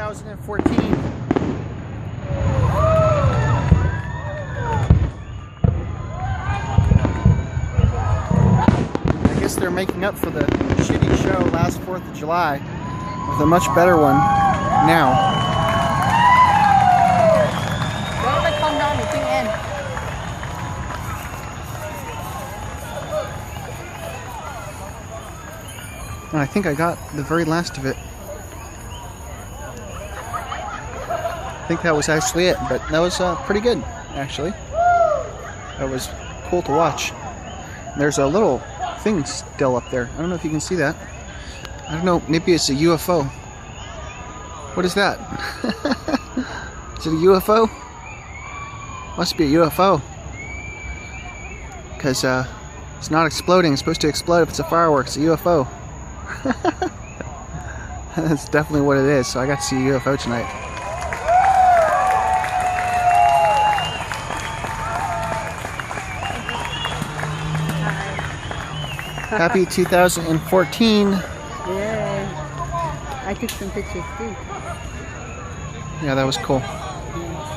2014. I guess they're making up for the shitty show last 4th of July with a much better one now. Calm down, it's the end. And I think I got the very last of it. I think that was actually it, but that was pretty good, actually. That was cool to watch. There's a little thing still up there. I don't know if you can see that. I don't know, maybe it's a UFO. What is that? Is it a UFO? Must be a UFO. Because it's not exploding. It's supposed to explode if it's a firework. It's a UFO. That's definitely what it is. So I got to see a UFO tonight. Happy 2014. Yay. I took some pictures too. Yeah, that was cool. Yes.